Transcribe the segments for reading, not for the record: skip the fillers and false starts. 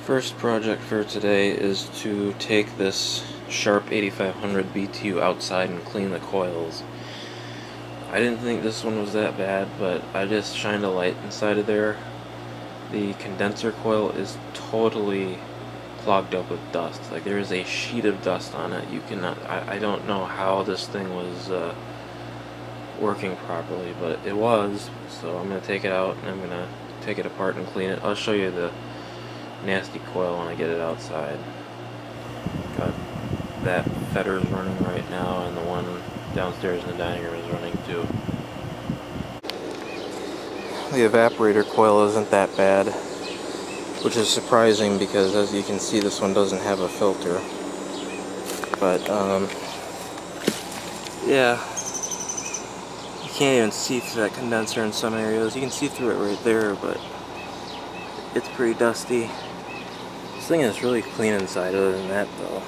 First project for today is to take this Sharp 8500 BTU outside and clean the coils. I didn't think this one was that bad, but I just shined a light inside of there. The condenser coil is totally clogged up with dust. Like, there is a sheet of dust on it. You cannot, I don't know how this thing was working properly, but it was. So I'm going to take it out and I'm going to take it apart and clean it. I'll show you the nasty coil when I get it outside. Got that fetter's running right now, and the one downstairs in the dining room is running too. The evaporator coil isn't that bad, which is surprising because, as you can see, this one doesn't have a filter. But yeah, you can't even see through that condenser in some areas. You can see through it right there, but it's pretty dusty. This thing is really clean inside, other than that though.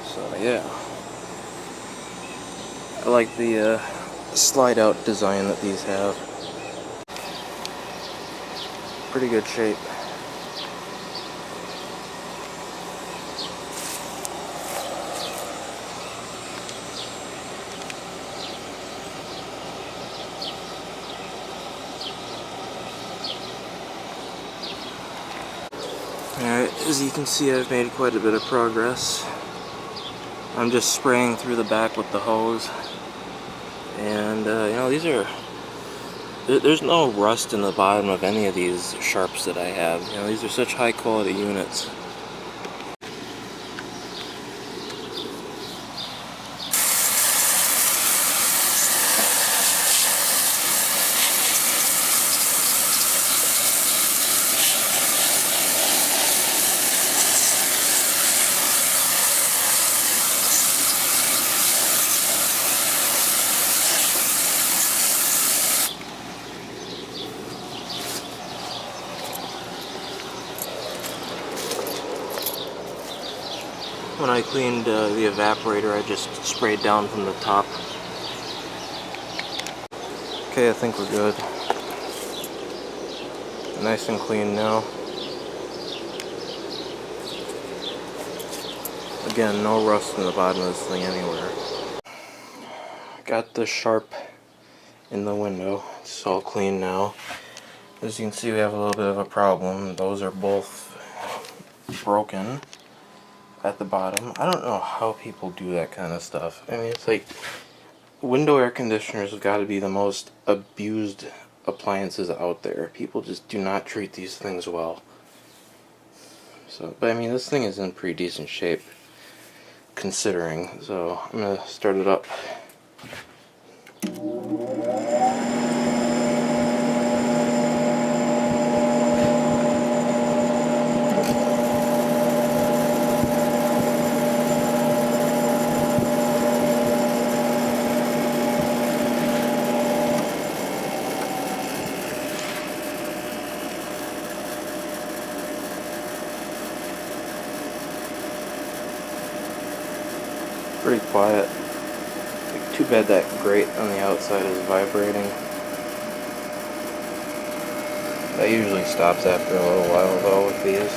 So yeah, I like the slide out design that these have. Pretty good shape. Alright, as you can see, I've made quite a bit of progress. I'm just spraying through the back with the hose. And, you know, these are... There's no rust in the bottom of any of these Sharps that I have. You know, these are such high quality units. When I cleaned the evaporator, I just sprayed down from the top. Okay, I think we're good. Nice and clean now. Again, no rust in the bottom of this thing anywhere. Got the Sharp in the window. It's all clean now. As you can see, we have a little bit of a problem. Those are both broken at the bottom. I don't know how people do that kind of stuff. I mean, it's like, window air conditioners have got to be the most abused appliances out there. People just do not treat these things well. So, but I mean, this thing is in pretty decent shape, considering. So I'm gonna start it up. Pretty quiet. Too bad that grate on the outside is vibrating. That usually stops after a little while though with these.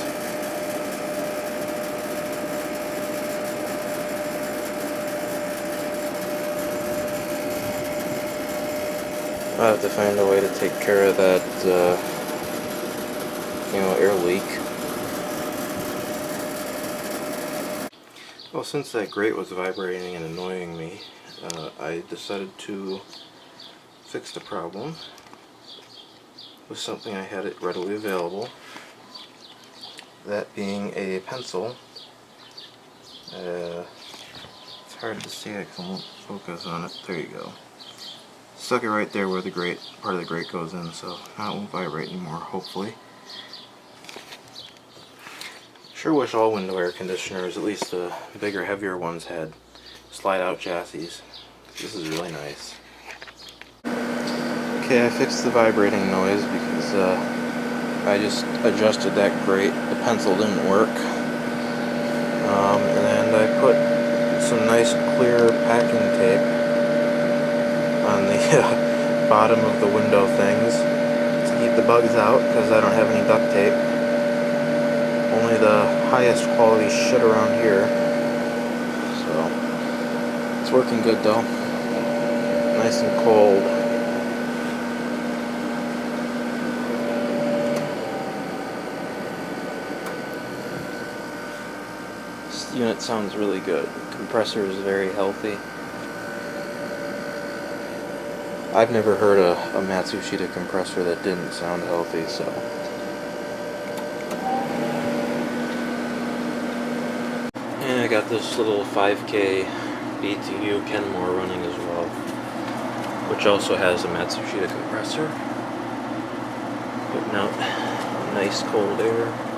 I'll have to find a way to take care of that, you know, air leak. Well, since that grate was vibrating and annoying me, I decided to fix the problem with something I had it readily available. That being a pencil. It's hard to see it because I won't focus on it. There you go. Stuck it right there where the grate, part of the grate goes in, so now it won't vibrate anymore, hopefully. Sure wish all window air conditioners, at least the bigger, heavier ones, had slide-out chassis. This is really nice. Okay, I fixed the vibrating noise because I just adjusted that grate. The pencil didn't work. And I put some nice clear packing tape on the bottom of the window things to keep the bugs out because I don't have any duct tape. Only the highest quality shit around here. So, it's working good though. Nice and cold. This unit sounds really good. The compressor is very healthy. I've never heard a Matsushita compressor that didn't sound healthy, so. And I got this little 5K BTU Kenmore running as well, which also has a Matsushita compressor. Putting out nice cold air.